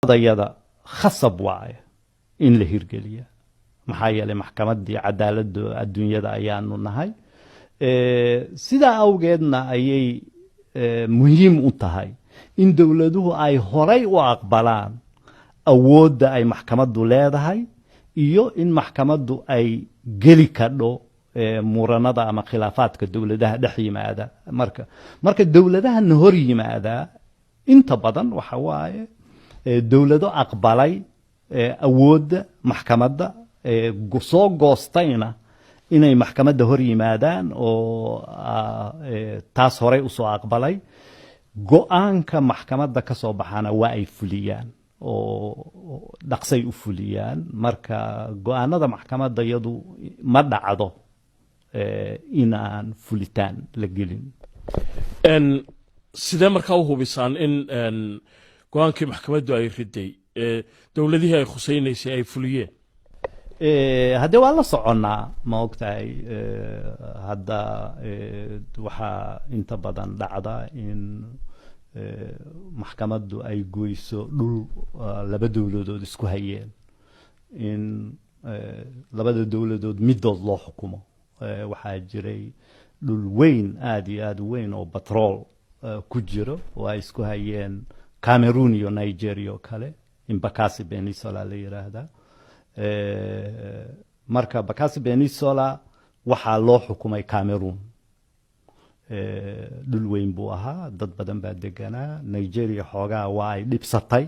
qadayada khasab waaye in la hirgeliya maxaa yeelay maxkamaddii cadaaladda adduunyada ayaanu nahay sidaa awgeedna ayay muhiim u tahay in dowladuhu ay horay u aqbalaan awoodda ay maxkamaddu leedahay iyo in maxkamaddu ay geli kadho muranada ama khilaafaadka dowladaha dhex yimaada marka dowladahana hor yimaada inta badan waxa waaye dowlado aqbalay awoodda maxkamadda soo goostayna inay maxkamadda hor yimaadaan oo taas horay usoo aqbalay go-aanka maxkamadda ka soo baxana waa ay fuliyaan oo dhaqsay u fuliyaan marka go-aanada maxkamadda iyadu ma dhacdo inaan fulitaan la gelin sidee markaa u hubisaan in go-aankii maxkamaddu ay riday dowladihii ay khusaynaysay ay fuliyeen haddee waa la soconnaa ma ogtahay hadda waxaa inta badan dhacda in maxkamaddu ay goyso dhul laba dowladood isku hayeen in labada dowladood midood loo xukumo waxaa jiray dhul weyn aada iyo aada weyn oo batrool ku jiro oo ay isku hayeen cameroon iyo nigeria oo kale in bakasi peninsula la yiraahdaa marka bakasi peninsula waxaa loo xukumay cameroon dhul weyn buu ahaa dad badan baa deganaa nigeria xoogaa waa ay dhibsatay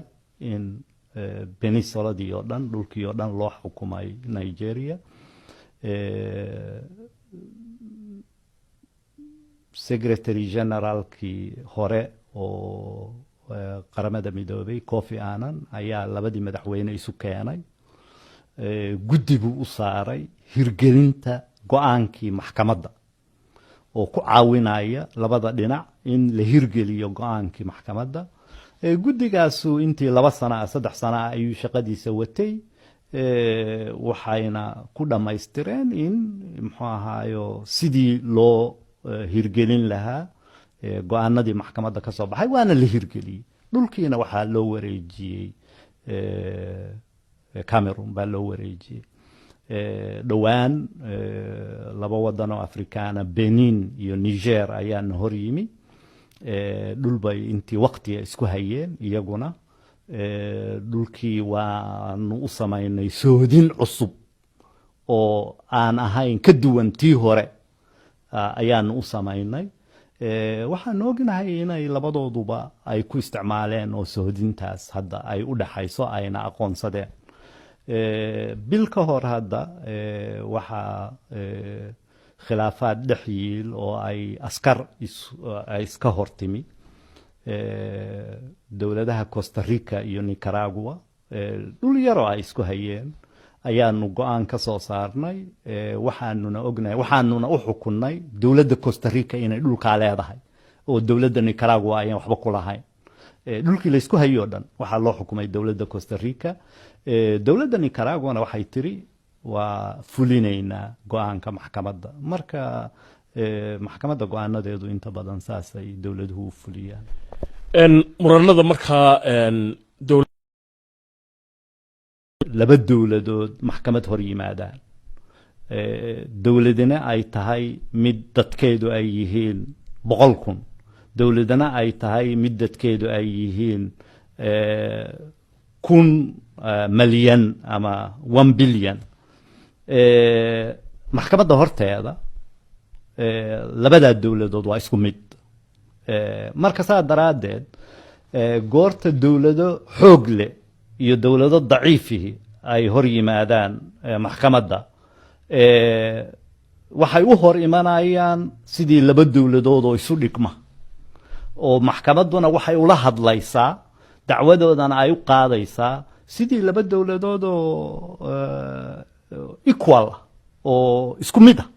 in peninsuladii oo dhan dhulkii oo dhan loo xukumay nigeria secretary generalkii hore oo qaramada midoobay Kofi Annan ayaa labadii madaxweyne isu keenay guddi buu u saaray hirgelinta go-aankii maxkamadda oo ku caawinaya labada dhinac in la hirgeliyo go-aankii maxkamadda guddigaasu intii 2 sano 3 sano ayuu shaqadiisa watay waxayna ku dhamaystireen in muxuu ahaayo sidii loo hirgelin lahaa go-aanadii maxkamadda ka soo baxay waana la hirgeliyey dhulkiina waxaa loo wareejiyey cameroon baa loo wareejiyey dhowaan 2 wadan oo afrikaana benin iyo niger ayaana hor yimi dhul bay intii waqtiga isku hayeen iyaguna dhulkii waanu u samaynay soodin cusub oo aan ahayn ka duwan tii hore ayaanu u samaynay waxaan ognahay inay labadooduba ay ku isticmaaleen oo soodintaas hadda ay u dhaxayso ayna aqoonsadeen bil ka hor hadda waxaa khilaafaad dhex yiil oo ay askar ay iska hortimi dowladaha Costa Rica iyo Nicaragua dhul yaroo ay isku hayeen ayaanu go-aan ka soo saarnay waxaanuna ognahay waxaanuna u xukunnay dowladda Costa Rica inay dhulkaa leedahay oo dowladda Nicaragua ayaan waxba ku lahayn dhulkii la isku hayo dhan waxaa loo xukumay dowladda Costa Rica dowladda Nicaragua waxay tiri waa fulinaynaa go-aanka maxkamadda marka maxkamadda go-aanadeedu inta badan saasay dowladuhu u fuliyaan muranada markaa laba dowladood maxkamad hor yimaadaan dowladina ay tahay mid dadkeedu ay yihiin 100,000 dowladana ay tahay mid dadkeedu ay yihiin 1 milyan ama 1 bilyan maxkamadda horteeda labada dowladood waa isku mid marka saa daraadeed goorta dowlado xoog leh iyo dowlado daciifihi ay hor yimaadaan maxkamadda waxay u hor imanayaan sidii laba dowladood oo isu dhigma oo maxkamadduna waxay ula hadlaysaa dacwadoodana ay u qaadaysaa sidii laba dowladood oo equal oo isku mid ah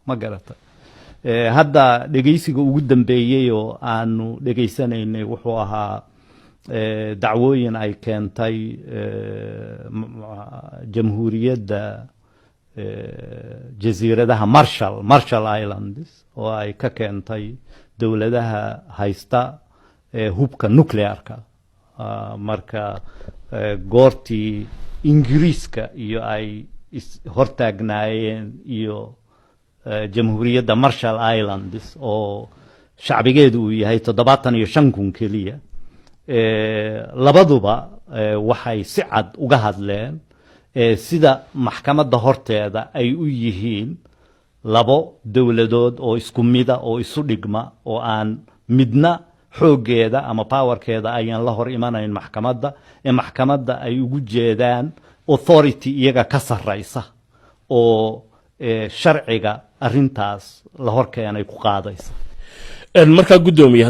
ma garata hadda dhegeysiga ugu dambeeyay oo aanu dhegeysanaynay wuxuu ahaa dacwooyin ay keentay jamhuuriyadda jasiiradaha Marshall Islands oo ay ka keentay dowladaha haysta hubka nuclearka marka goortii ingiriiska iyo ay hortaagnaayeen iyo jamhuuriyadda Marshall Islands oo shacbigeedu uu yahay 75,000 keliya labaduba waxay si cad uga hadleen sida maxkamadda horteeda ay u yihiin labo dowladood oo isku mida oo isu dhigma oo aan midna xoogeeda ama powerkeeda ayaan la hor imanayn maxkamadda maxkamadda ay ugu jeedaan authority iyaga ka sarraysa oo sharciga arrintaas la hor keenay ku qaadaysa markaa guddoomiye